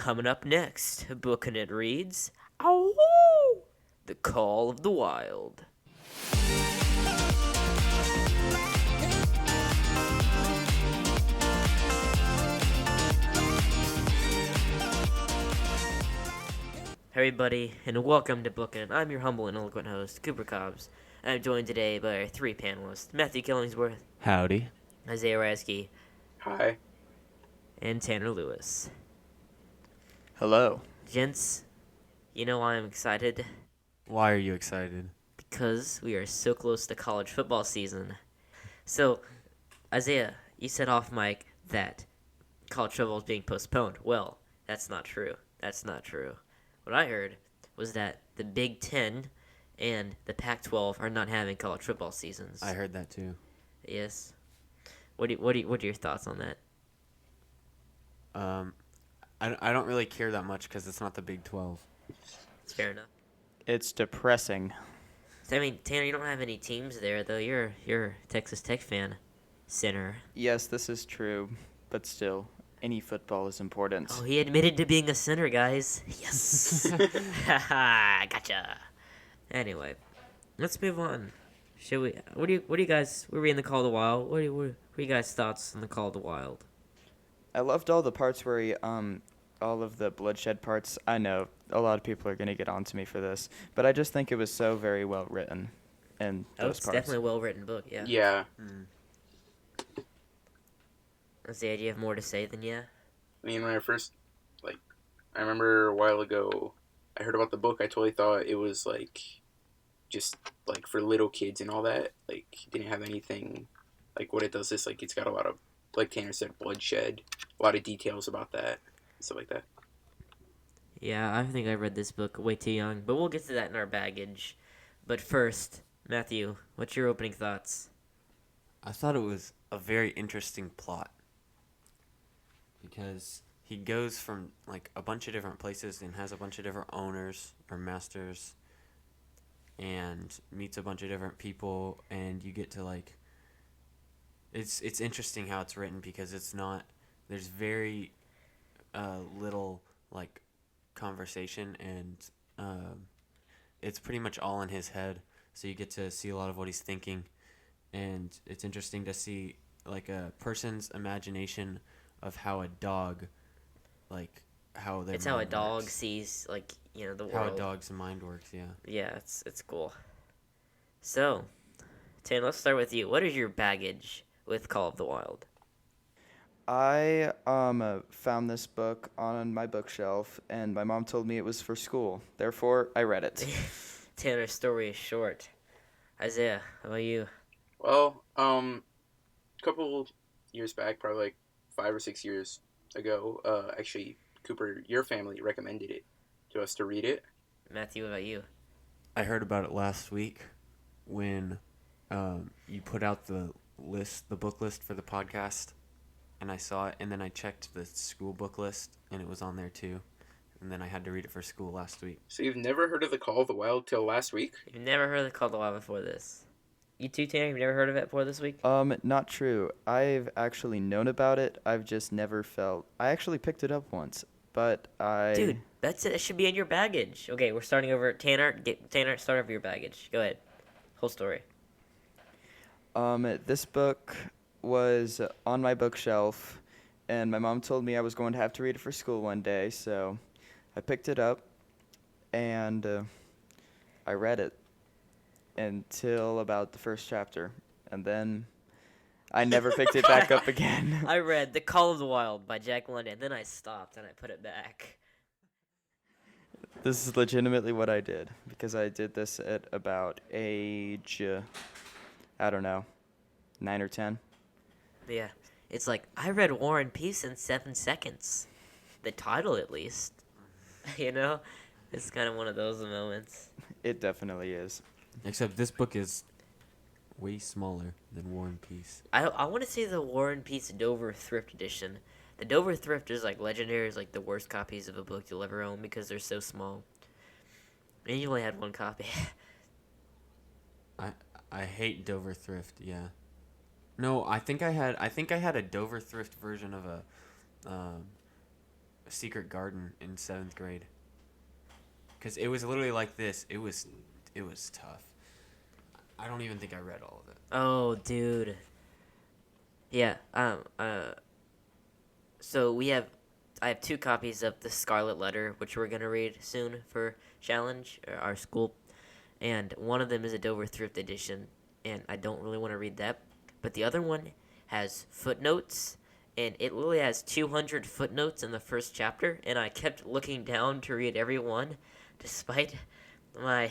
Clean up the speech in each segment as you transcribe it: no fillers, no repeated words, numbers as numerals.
Coming up next, Bookin It reads, Ow! The Call of the Wild. Hey everybody, and welcome to Bookin It. I'm your humble and eloquent host, Cooper Cobbs. I'm joined today by our three panelists, Matthew Killingsworth, Howdy. Isaiah Rasky, Hi. and Tanner Lewis. Hello. Gents, you know why I'm excited? Why are you excited? Because we are so close to college football season. So, Isaiah, you said off mic that college football is being postponed. Well, that's not true. That's not true. What I heard was that the Big Ten and the Pac-12 are not having college football seasons. I heard that too. Yes. What are your thoughts on that? I don't really care that much because it's not the Big 12. It's fair enough. It's depressing. I mean, Tanner, you don't have any teams there, though. You're a Texas Tech fan. Sinner. Yes, this is true, but still, any football is important. Oh, he admitted to being a sinner, guys. Yes. Haha, gotcha. Anyway, let's move on. Should we? What do you guys? We're in the Call of the Wild. What are you guys' thoughts on the Call of the Wild? I loved all the parts where he, all of the bloodshed parts. I know a lot of people are going to get on to me for this, but I just think it was so very well written in those It's parts. definitely a well-written book, yeah. Yeah. Let's see, do you have more to say than yeah? I mean, when I remember a while ago, I heard about the book. I totally thought it was, just, for little kids and all that. Didn't have anything, what it does is, it's got a lot of, like Tanner said, bloodshed, a lot of details about that, stuff like that. Yeah, I think I read this book way too young, but we'll get to that in our baggage. But first, Matthew, what's your opening thoughts? I thought it was a very interesting plot because he goes from a bunch of different places and has a bunch of different owners or masters and meets a bunch of different people, and you get to it's interesting how it's written because there's very little conversation, and it's pretty much all in his head, so you get to see a lot of what he's thinking, and it's interesting to see a person's imagination of how a dog how their It's how a mind dog works. sees, the world. How a dog's mind works. Yeah, it's cool. So, Tan, let's start with you. What is your baggage with Call of the Wild? I found this book on my bookshelf, and my mom told me it was for school. Therefore, I read it. Tanner's story is short. Isaiah, how about you? Well, a couple years back, probably 5 or 6 years ago, actually, Cooper, your family recommended it to us to read it. Matthew, what about you? I heard about it last week when you put out the book list for the podcast, and I saw it, and then I checked the school book list, and it was on there too, and then I had to read it for school last week. So you've never heard of the Call of the Wild till last week? You've never heard of Call of the Wild before this? You too, Tanner? You've never heard of it before this week? Not true. I've actually known about it. I've just never felt. I actually picked it up once, but Dude, that's it. It should be in your baggage. Okay, we're starting over. Tanner, start over your baggage. Go ahead. Whole story. This book was on my bookshelf, and my mom told me I was going to have to read it for school one day, so I picked it up, and I read it until about the first chapter, and then I never picked it back up again. I read The Call of the Wild by Jack London, then I stopped and I put it back. This is legitimately what I did, because I did this at about age, I don't know, 9 or 10. Yeah, it's I read War and Peace in 7 seconds. The title, at least. It's kind of one of those moments. It definitely is. Except this book is way smaller than War and Peace. I want to say the War and Peace Dover Thrift Edition. The Dover Thrift is legendary as the worst copies of a book you'll ever own because they're so small. And you only had one copy. I hate Dover Thrift. Yeah. No, I think I had a Dover Thrift version of a Secret Garden in 7th grade. Because it was literally like this. It was tough. I don't even think I read all of it. Oh, dude. Yeah. So I have 2 copies of the Scarlet Letter, which we're gonna read soon for challenge our school, and one of them is a Dover Thrift edition, and I don't really want to read that, but the other one has footnotes, and it literally has 200 footnotes in the first chapter, and I kept looking down to read every one, despite my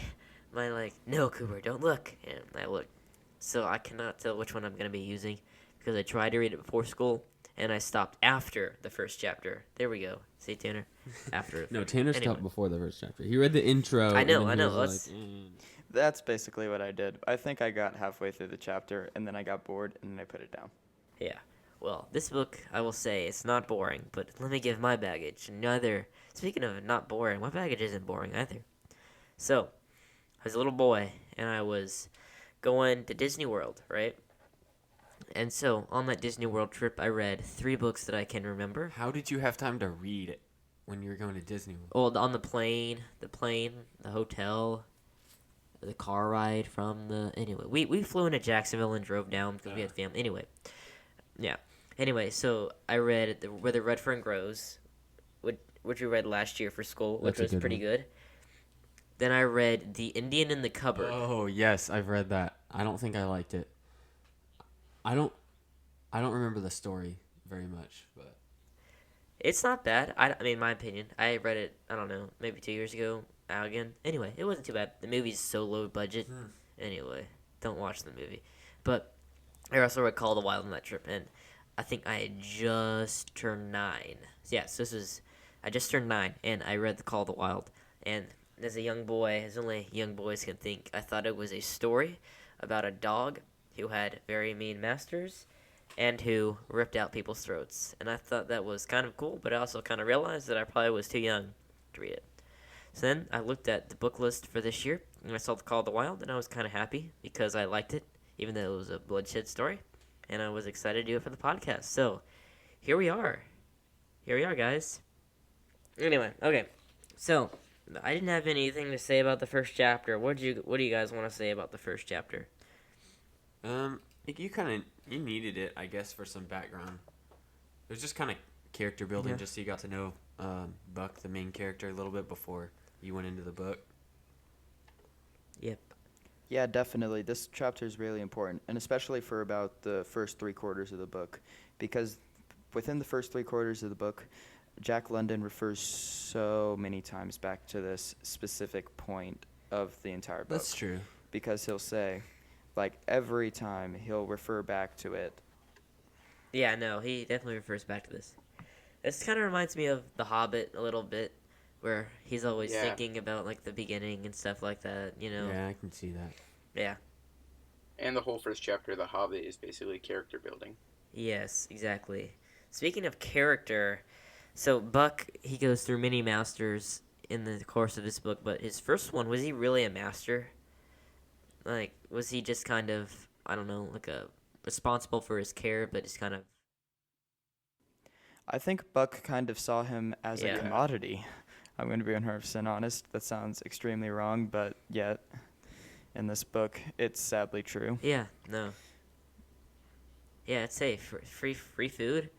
like, no, Cooper, don't look, and I looked. So I cannot tell which one I'm gonna be using because I tried to read it before school and I stopped after the first chapter. There we go. See, Tanner? After. No, Tanner Anyway. stopped before the first chapter. He read the intro. I know, and then I he know, was let's- like, That's basically what I did. I think I got halfway through the chapter, and then I got bored, and then I put it down. Yeah. Well, this book, I will say, it's not boring, but let me give my baggage. Speaking of not boring, my baggage isn't boring either. So, I was a little boy, and I was going to Disney World, right? And so, on that Disney World trip, I read 3 books that I can remember. How did you have time to read when you were going to Disney World? Well, on the plane, the hotel, the car ride from the... Anyway, we flew into Jacksonville and drove down because we had family. Anyway, yeah. Anyway, so I read Where the Red Fern Grows, which we read last year for school, which That's a was good pretty one. good. Then I read The Indian in the Cupboard. Oh, yes, I've read that. I don't think I liked it. I don't remember the story very much, but It's not bad. I mean, my opinion. I read it, I don't know, maybe 2 years ago. Now again. Anyway, it wasn't too bad. The movie's so low budget. Anyway, don't watch the movie. But I also read Call of the Wild on that trip, and I think I had just turned 9. So I just turned 9, and I read The Call of the Wild. And as a young boy, as only young boys can think, I thought it was a story about a dog who had very mean masters and who ripped out people's throats. And I thought that was kind of cool, but I also kind of realized that I probably was too young to read it. So then I looked at the book list for this year, and I saw The Call of the Wild, and I was kind of happy because I liked it, even though it was a bloodshed story, and I was excited to do it for the podcast. So here we are. Here we are, guys. Anyway, okay. So I didn't have anything to say about the first chapter. What do you guys want to say about the first chapter? you needed it, I guess, for some background. It was just kind of character building, Yeah. just so you got to know Buck, the main character, a little bit before you went into the book. Yep. Yeah, definitely. This chapter is really important, and especially for about the first 3/4 of the book, because within the first 3/4 of the book, Jack London refers so many times back to this specific point of the entire book. That's true. Because he'll say, like, every time he'll refer back to it. Yeah, no, he definitely refers back to this. This kind of reminds me of The Hobbit a little bit, where he's always Yeah. thinking about, like, the beginning and stuff like that, you know? Yeah, I can see that. Yeah. And the whole first chapter of The Hobbit is basically character building. Yes, exactly. Speaking of character, so Buck, he goes through many masters in the course of this book, but his first one, was he really a master? Like, was he just kind of, I don't know, like responsible for his care, but just kind of... I think Buck kind of saw him as Yeah. a commodity. I'm going to be 100% honest. That sounds extremely wrong, but yet, in this book, it's sadly true. Yeah, no. Yeah, it's safe. Free food,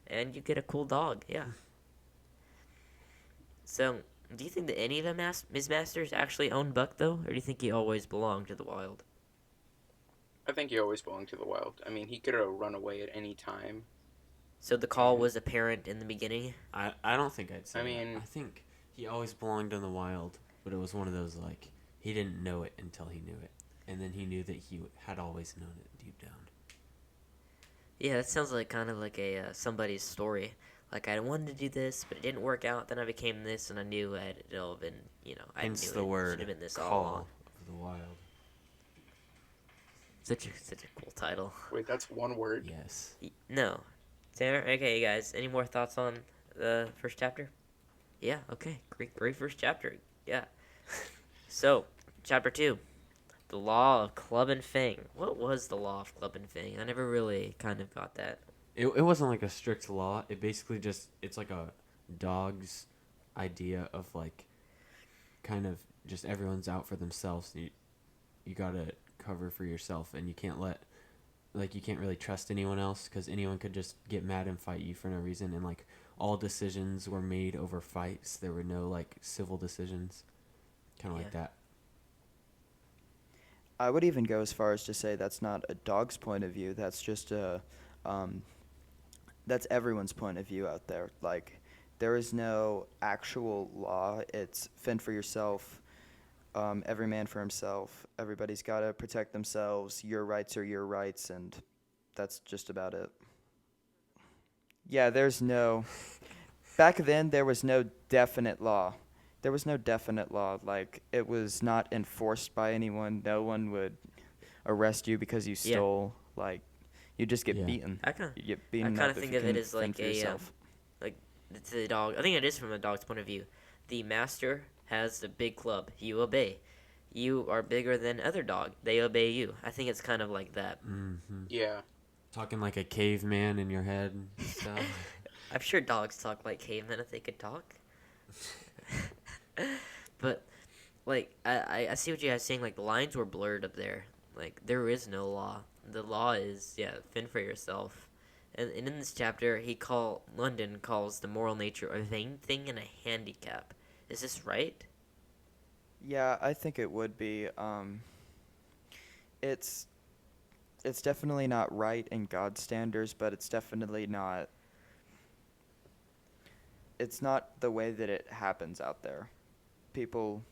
and you get a cool dog, yeah. So, do you think that any of his masters actually owned Buck, though? Or do you think he always belonged to the wild? I think he always belonged to the wild. I mean, he could have run away at any time. So the call was apparent in the beginning? I don't think I'd say I mean- that. I think he always belonged in the wild, but it was one of those, like, he didn't know it until he knew it. And then he knew that he had always known it deep down. Yeah, that sounds like kind of like a somebody's story. Like, I wanted to do this, but it didn't work out. Then I became this, and I knew it had all been, you know, I Hence knew the it word should have been this all call along. of the wild. Such a cool title. Wait, that's one word? Yes. No. Tanner, okay, you guys, any more thoughts on the first chapter? Yeah, okay. Great first chapter. Yeah. So, chapter 2. The Law of Club and Fang. What was the Law of Club and Fang? I never really kind of got that. It wasn't like a strict law. It basically just, it's like a dogs' idea of like kind of just everyone's out for themselves. You gotta cover for yourself, and you can't really trust anyone else, because anyone could just get mad and fight you for no reason. And like all decisions were made over fights. There were no like civil decisions, kind of like Yeah. that. I would even go as far as to say that's not a dog's point of view. That's just um, that's everyone's point of view out there. Like, there is no actual law. It's fend for yourself. Every man for himself. Everybody's got to protect themselves. Your rights are your rights, and that's just about it. Yeah, there's no. Back then, there was no definite law. There was no definite law. Like, it was not enforced by anyone. No one would arrest you because you Yeah. stole. Like, you just get Yeah. beaten. I kind You get I beaten kind up of if think you of it can as fend like for a yourself. like it's the dog. I think it is from a dog's point of view. The master has the big club. You obey. You are bigger than other dog. They obey you. I think it's kind of like that. Mm-hmm. Yeah. Talking like a caveman in your head and stuff. I'm sure dogs talk like cavemen if they could talk. But like I see what you guys saying. Like the lines were blurred up there. Like there is no law. The law is fend for yourself. And in this chapter, London calls the moral nature a vain thing and a handicap. Is this right? Yeah, I think it would be. It's it's definitely not right in God's standards, but it's definitely not. It's not the way that it happens out there. People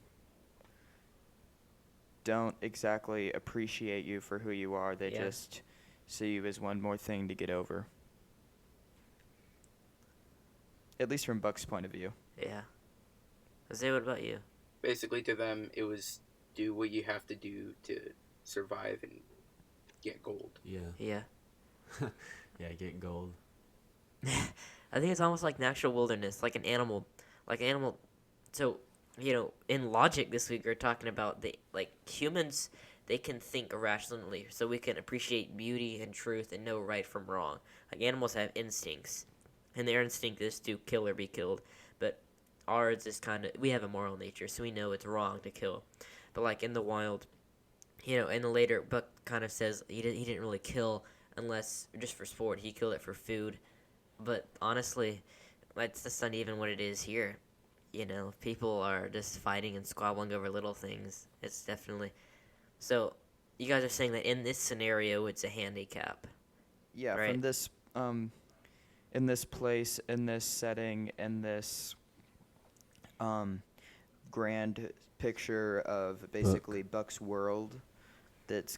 don't exactly appreciate you for who you are. They Yeah. just see you as one more thing to get over. At least from Buck's point of view. Yeah. Jose, what about you? Basically, to them, it was do what you have to do to survive and get gold. Yeah. Yeah. Yeah, get gold. I think it's almost like natural wilderness, like an animal. Like an animal. So, in logic this week, we're talking about humans, they can think irrationally, so we can appreciate beauty and truth and know right from wrong. Like animals have instincts, and their instinct is to kill or be killed. But ours is we have a moral nature, so we know it's wrong to kill. But like in the wild, in the later book kind of says he didn't really kill unless just for sport. He killed it for food. But honestly, that's just not even what it is here. People are just fighting and squabbling over little things. It's definitely so. You guys are saying that in this scenario, it's a handicap, Yeah, right? from this in this place, in this setting, in this grand picture of basically Buck's world that's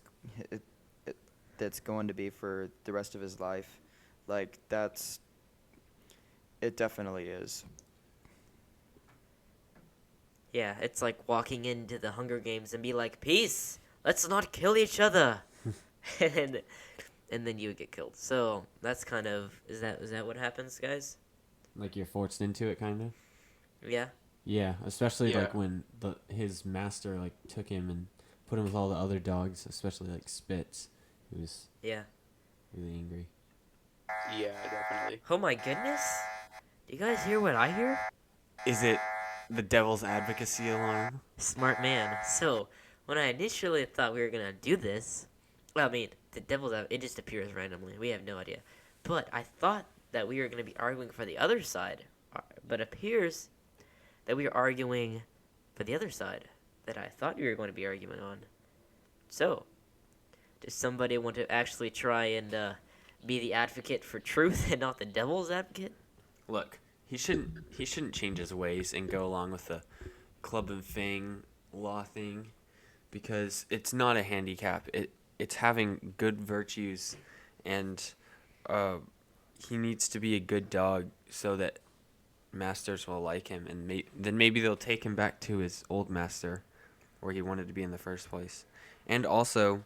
it, that's going to be for the rest of his life. Like, it definitely is. Yeah, it's like walking into the Hunger Games and be like, "Peace, let's not kill each other," and and then you get killed. So that's kind of is that what happens, guys? Like you're forced into it, kind of. Yeah, Yeah, especially Yeah. like when his master like took him and put him with all the other dogs, especially like Spitz, who was yeah. really angry. Yeah, definitely. Oh my goodness! Do you guys hear what I hear? Is it the devil's advocacy alarm? Smart man. So, when I initially thought we were gonna do this, well, I mean, it just appears randomly. We have no idea. But I thought that we were gonna be arguing for the other side. But it appears that we are arguing for the other side that I thought we were going to be arguing on. So, does somebody want to actually try and be the advocate for truth and not the devil's advocate? Look, he shouldn't change his ways and go along with the club and fang law thing, because it's not a handicap. It's having good virtues, and he needs to be a good dog so that masters will like him, and then maybe they'll take him back to his old master, where he wanted to be in the first place. And also,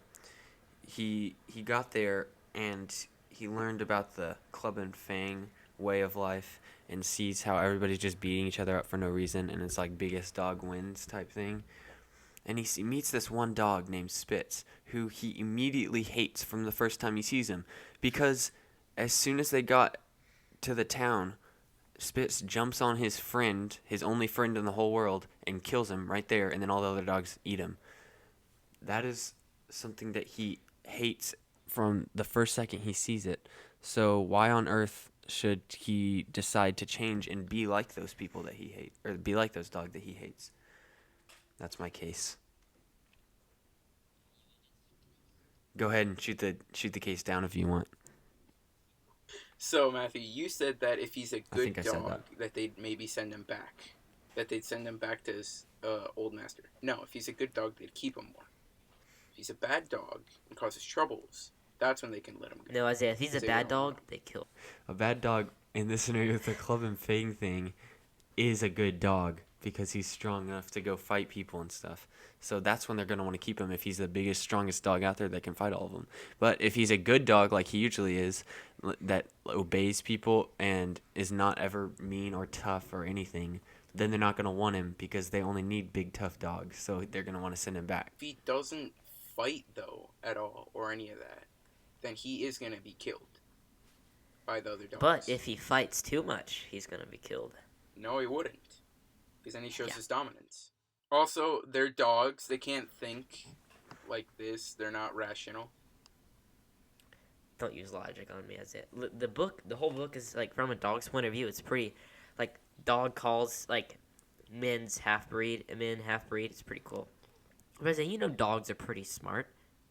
he got there and he learned about the club and fang way of life, and sees how everybody's just beating each other up for no reason, and it's like biggest dog wins type thing. And he meets this one dog named Spitz, who he immediately hates from the first time he sees him, because as soon as they got to the town, Spitz jumps on his friend, his only friend in the whole world, and kills him right there, and then all the other dogs eat him. That is something that he hates from the first second he sees it. So why on earth should he decide to change and be like those people that he hates, or be like those dogs that he hates? That's my case. Go ahead and shoot the case down if you want. So, Matthew, you said that if he's a I good think I said dog, that they'd maybe send him back. That they'd send him back to his old master. No, if he's a good dog, they'd keep him more. If he's a bad dog and causes troubles, that's when they can let him go. No, Isaiah, if he's a They bad don't dog, know. they kill. A bad dog in this scenario with the club and fang thing is a good dog because he's strong enough to go fight people and stuff. So that's when they're going to want to keep him if he's the biggest, strongest dog out there that can fight all of them. But if he's a good dog like he usually is, that obeys people and is not ever mean or tough or anything, then they're not going to want him because they only need big, tough dogs. So they're going to want to send him back. If he doesn't fight, though, at all, or any of that, then he is going to be killed by the other dogs. But if he fights too much, he's gonna be killed. No, he wouldn't. Because then he shows Yeah. his dominance. Also, they're dogs. They can't think like this. They're not rational. Don't use logic on me, Isaiah. The whole book is like from a dog's point of view. It's pretty, like dog calls like men half breed. It's pretty cool. But Isaiah, you know dogs are pretty smart.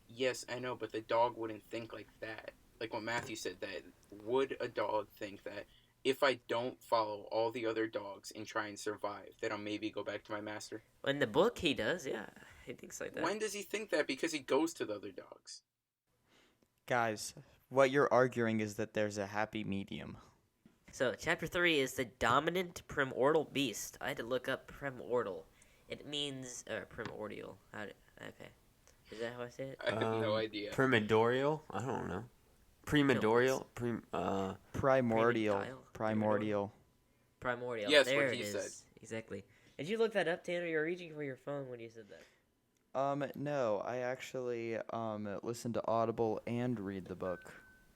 Yes, I know, but the dog wouldn't think like that. Like what Matthew said, that would a dog think that if I don't follow all the other dogs and try and survive, that I'll maybe go back to my master? In the book, he does. Yeah, he thinks like that. When does he think that? Because he goes to the other dogs. Guys, what you're arguing is that there's a happy medium. So, chapter 3 is the dominant primordial beast. I had to look up primordial. It means primordial. Okay, is that how I say it? I have no idea. Primordial? I don't know. Primordial? Primordial. Primordial. Primordial. Primordial. Yes, there what it he is. said. Exactly. Did you look that up, Tanner? You were reaching for your phone when you said that. No, I actually listen to Audible and read the book.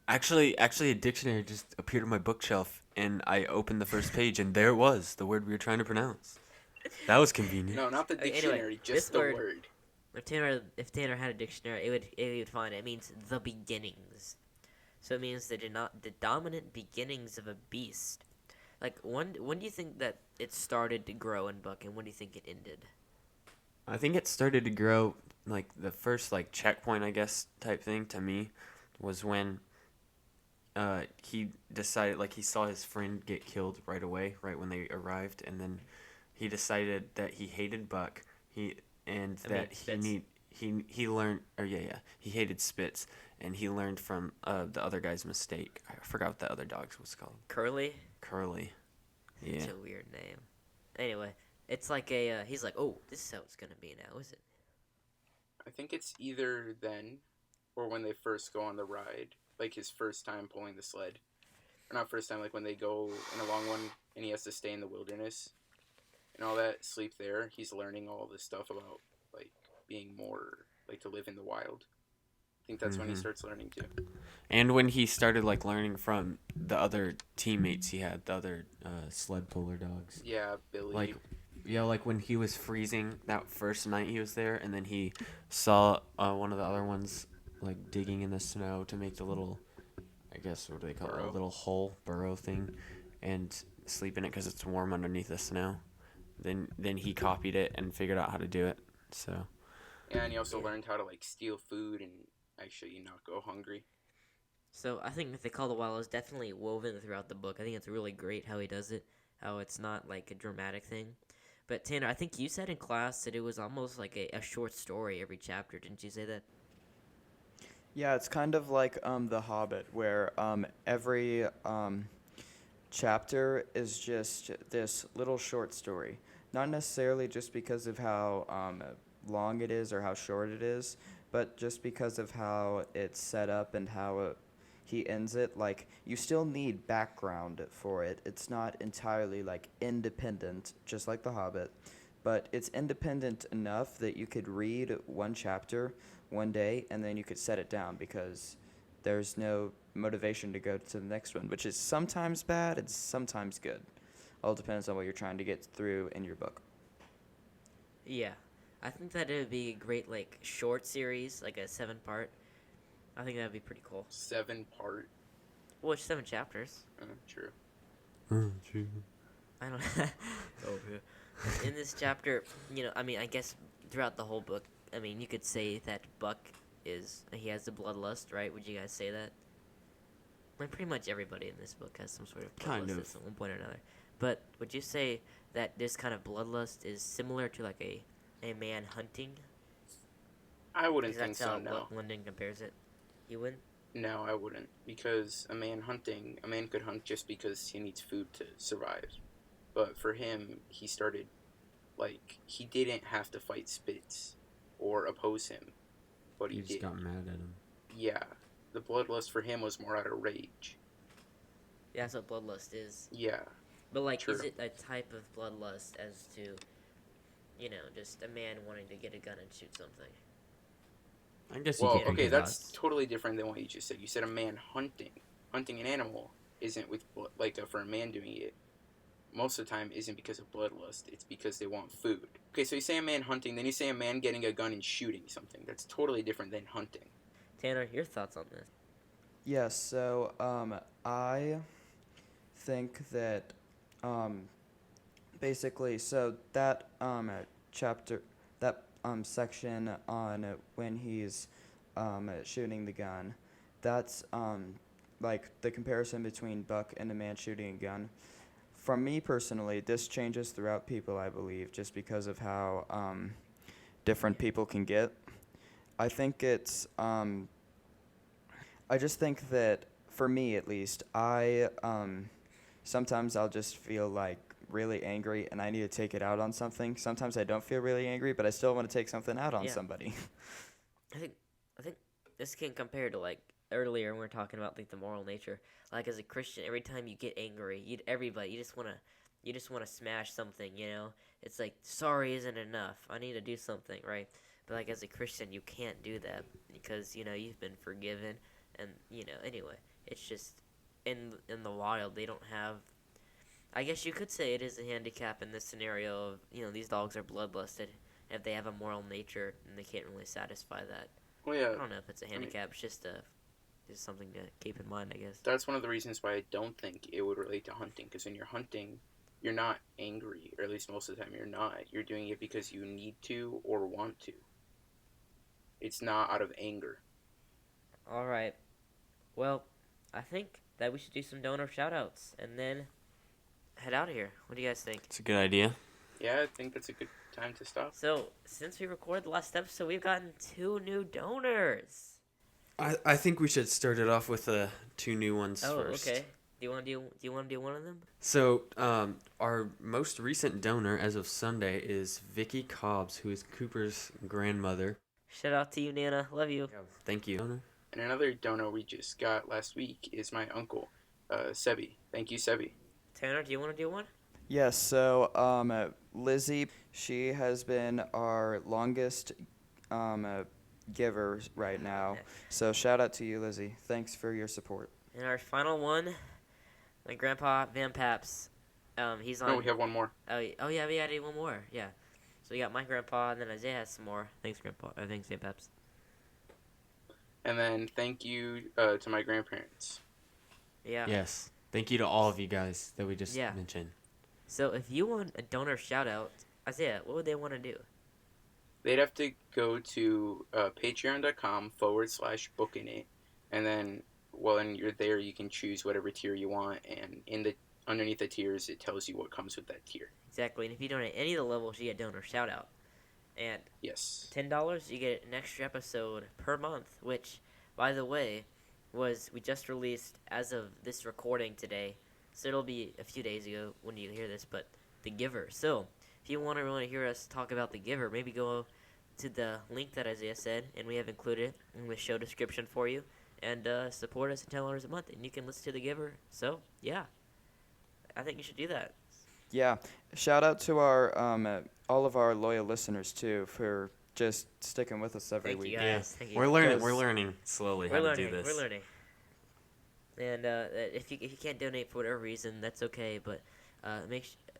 Actually, a dictionary just appeared on my bookshelf, and I opened the first page, and there it was, the word we were trying to pronounce. That was convenient. No, not the Okay, anyway, dictionary, this just the word- word. If Tanner had a dictionary, it would find it. It means the beginnings. So it means the dominant beginnings of a beast. Like when do you think that it started to grow in book, and when do you think it ended? I think it started to grow, like, the first, like, checkpoint, I guess, type thing to me was when he decided, like, he saw his friend get killed right away, right when they arrived, and then he decided that he hated Buck, he learned, he hated Spitz, and he learned from the other guy's mistake. I forgot what the other dog's was called. Curly? Curly. Yeah. It's a weird name. Anyway, it's like a he's like, oh, this is how it's gonna be now, is it? I think it's either then or when they first go on the ride, like his first time pulling the sled. Or not first time, like when they go in a long one and he has to stay in the wilderness and all that, sleep there. He's learning all this stuff about, like, being more, like, to live in the wild. I think that's when he starts learning too. And when he started, like, learning from the other teammates he had, the other sled puller dogs. Yeah, Billy. Like when he was freezing that first night he was there, and then he saw one of the other ones, like, digging in the snow to make the little, I guess, what do they call it, Burrow. a little hole, burrow thing, and sleep in it because it's warm underneath the snow. Then he copied it and figured out how to do it, so. Yeah, and he also learned how to, like, steal food and actually not go hungry. So I think the Call of the Wild is definitely woven throughout the book. I think it's really great how he does it, how it's not like a dramatic thing. But Tanner, I think you said in class that it was almost like a short story every chapter. Didn't you say that? Yeah, it's kind of like The Hobbit, where every chapter is just this little short story. Not necessarily just because of how long it is or how short it is, but just because of how it's set up and how he ends it. Like, you still need background for it. It's not entirely, like, independent, just like The Hobbit, but it's independent enough that you could read one chapter one day and then you could set it down because there's no motivation to go to the next one, which is sometimes bad and sometimes good. All depends on what you're trying to get through in your book. Yeah, I think that it would be a great like short series, like a 7-part. I think that would be pretty cool. 7-part. Well, it's 7 chapters. True. True. I don't. Oh yeah. In this chapter, I mean, I guess throughout the whole book, I mean, you could say that Buck he has the bloodlust, right? Would you guys say that? Like pretty much everybody in this book has some sort of Kind bloodlust of. at one point or another. But would you say that this kind of bloodlust is similar to like a man hunting? I wouldn't Because think that's how so, no. London compares it. You wouldn't? No, I wouldn't. Because a man could hunt just because he needs food to survive. But for him, he started, like, he didn't have to fight Spitz or oppose him, but he You just did. got mad at him. Yeah, the bloodlust for him was more out of rage. Yeah, that's what bloodlust is. Yeah, But like, True. is it a type of bloodlust as to, just a man wanting to get a gun and shoot something? I guess you well, can't okay, give that's us. totally different than what you just said. You said a man hunting an animal isn't with like for a man doing it. Most of the time, isn't because of bloodlust. It's because they want food. Okay, so you say a man hunting, then you say a man getting a gun and shooting something. That's totally different than hunting. Tanner, your thoughts on this? Yes, so I think that basically, so that chapter, that section on when he's shooting the gun, that's like the comparison between Buck and a man shooting a gun. For me personally, this changes throughout people, I believe, just because of how different people can get. I think it's I just think that for me at least, I sometimes I'll just feel like really angry and I need to take it out on something. Sometimes I don't feel really angry, but I still want to take something out on Yeah. somebody. I think this can compare to like earlier when we were talking about like the moral nature. Like as a Christian, every time you get angry, you just wanna smash something. It's like sorry isn't enough. I need to do something, right? But like as a Christian, you can't do that because you've been forgiven, and anyway, it's just in the wild they don't have. I guess you could say it is a handicap in this scenario of these dogs are bloodlusted. If they have a moral nature and they can't really satisfy that. Well, yeah, I don't know if it's a handicap. It's just something to keep in mind, I guess. that's one of the reasons why I don't think it would relate to hunting. Because when you're hunting, you're not angry, or at least most of the time you're not. You're doing it because you need to or want to. It's not out of anger. All right. Well, I think that we should do some donor shoutouts and then head out of here. What do you guys think? It's a good idea. Yeah, I think that's a good time to stop. So, since we recorded the last episode, we've gotten 2 new donors. I think we should start it off with 2 new ones first. Okay. Do you want to do one of them? So, our most recent donor as of Sunday is Vicky Cobbs, who is Cooper's grandmother. Shout out to you, Nana. Love you. Thank you, donor. And another donor we just got last week is my uncle, Sebi. Thank you, Sebi. Tanner, do you want to do one? Yes, so Lizzie, she has been our longest giver right now. So shout out to you, Lizzie. Thanks for your support. And our final one, my grandpa, Van Paps. He's on. No, we have one more. Oh yeah, we added one more. Yeah. So we got my grandpa, and then Isaiah has some more. Thanks, Grandpa. Thanks, Van Paps. And then thank you to my grandparents. Yeah. Yes. Thank you to all of you guys that we just Yeah. mentioned. So if you want a donor shout out, Isaiah, what would they want to do? They'd have to go to patreon.com/bookin it, and then when you're there, you can choose whatever tier you want, and underneath the tiers, it tells you what comes with that tier. Exactly. And if you donate any of the levels, you get donor shout out. And Yes. $10, you get an extra episode per month, which, by the way, we just released as of this recording today. So it'll be a few days ago when you hear this, but The Giver. So if you want to really hear us talk about The Giver, maybe go to the link that Isaiah said, and we have included it in the show description for you, and support us at $10 a month, and you can listen to The Giver. So, yeah, I think you should do that. Yeah, shout out to our all of our loyal listeners too for just sticking with us every Thank week. you guys. Thank you. We're learning. Because- We're learning slowly how to do this. We're learning. And if you can't donate for whatever reason, that's okay. But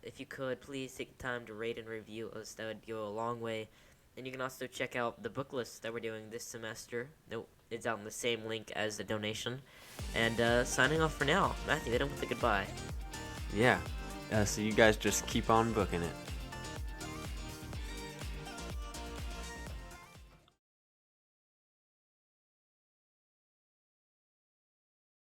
If you could, please take the time to rate and review us. That would go a long way. And you can also check out the book list that we're doing this semester. It's out in the same link as the donation. And signing off for now. Matthew, hit him with a goodbye. Yeah. So you guys just keep on booking it.